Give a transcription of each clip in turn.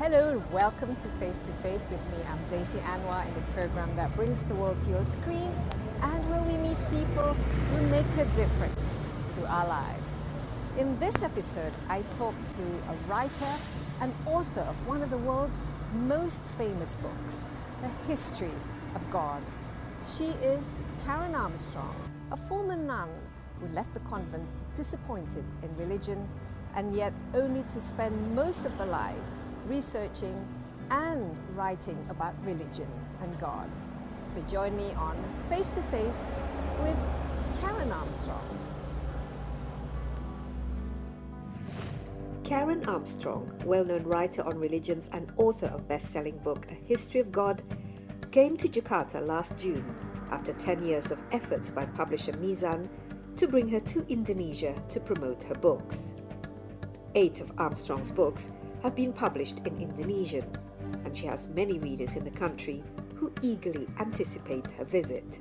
Hello and welcome to Face2Face with me. I'm Daisy Anwar in the program that brings the world to your screen and where we meet people who make a difference to our lives. In this episode, I talk to a writer and author of one of the world's most famous books, The History of God. She is Karen Armstrong, a former nun who left the convent disappointed in religion and yet only to spend most of her life researching and writing about religion and God. So join me on Face to Face with Karen Armstrong. Karen Armstrong, well-known writer on religions and author of best-selling book A History of God, came to Jakarta last June after 10 years of efforts by publisher Mizan to bring her to Indonesia to promote her books. 8 of Armstrong's books have been published in Indonesian, and she has many readers in the country who eagerly anticipate her visit.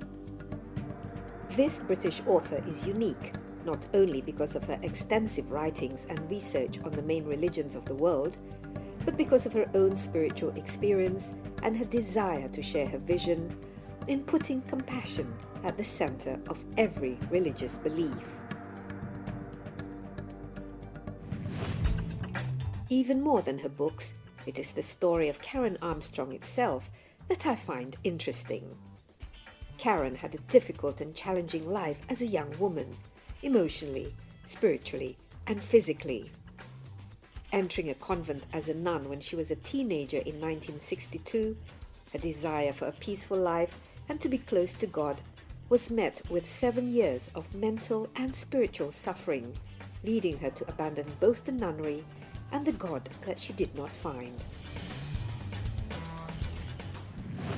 This British author is unique, not only because of her extensive writings and research on the main religions of the world, but because of her own spiritual experience and her desire to share her vision in putting compassion at the center of every religious belief. Even more than her books, it is the story of Karen Armstrong itself that I find interesting. Karen had a difficult and challenging life as a young woman, emotionally, spiritually, and physically. Entering a convent as a nun when she was a teenager in 1962, her desire for a peaceful life and to be close to God was met with 7 years of mental and spiritual suffering, leading her to abandon both the nunnery and the God that she did not find.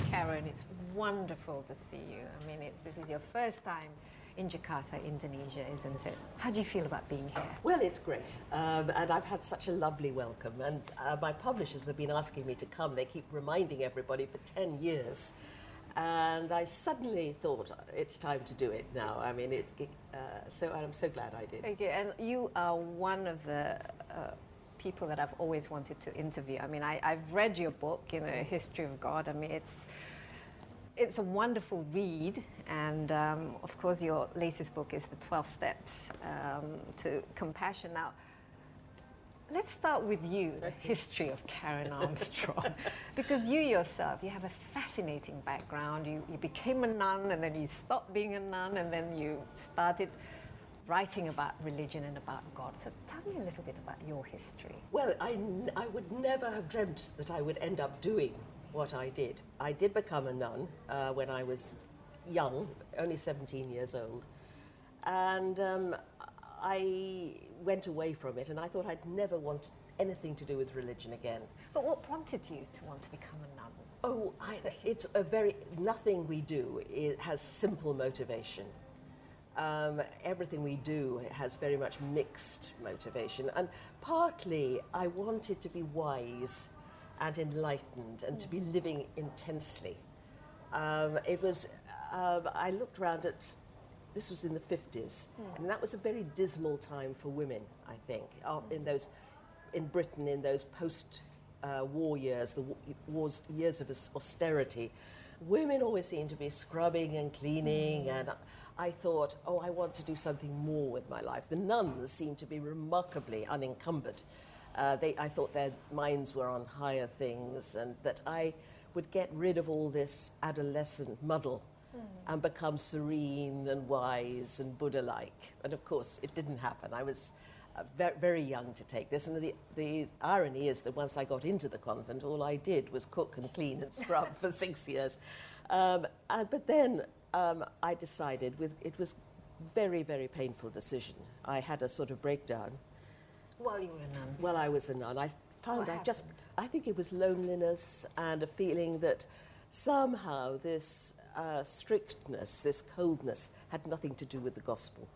Karen, it's wonderful to see you. I mean, this is your first time in Jakarta, Indonesia, isn't it? How do you feel about being here? Well, it's great, and I've had such a lovely welcome, and my publishers have been asking me to come. They keep reminding everybody for 10 years, and I suddenly thought it's time to do it now. I mean, so I'm so glad I did. Okay, and you are one of the people that I've always wanted to interview. I mean, I've read your book, A History of God. I mean, it's a wonderful read, and of course your latest book is the 12 Steps to Compassion. Now, let's start with you, the history of Karen Armstrong, because you yourself, you have a fascinating background. You became a nun, and then you stopped being a nun, and then you started writing about religion and about God. So tell me a little bit about your history. Well, I would never have dreamt that I would end up doing what I did. I did become a nun when I was young, only 17 years old. And I went away from it, and I thought I'd never want anything to do with religion again. But what prompted you to want to become a nun? Oh, nothing we do has simple motivation. Everything we do has very much mixed motivation, and partly I wanted to be wise and enlightened and to be living intensely. I looked around at, this was in the 50s, and that was a very dismal time for women, I think, in Britain, in those post-war years, the years of austerity. Women always seemed to be scrubbing and cleaning, and I thought, I want to do something more with my life. The nuns seemed to be remarkably unencumbered. I thought their minds were on higher things, and that I would get rid of all this adolescent muddle and become serene and wise and Buddha-like. And of course, it didn't happen. I was very young to take this, and the irony is that once I got into the convent, all I did was cook and clean and scrub for 6 years. But then I decided, it was very, very painful decision. I had a sort of breakdown. While you were a nun? While I was a nun. I found I think it was loneliness and a feeling that somehow this strictness, this coldness, had nothing to do with the gospel.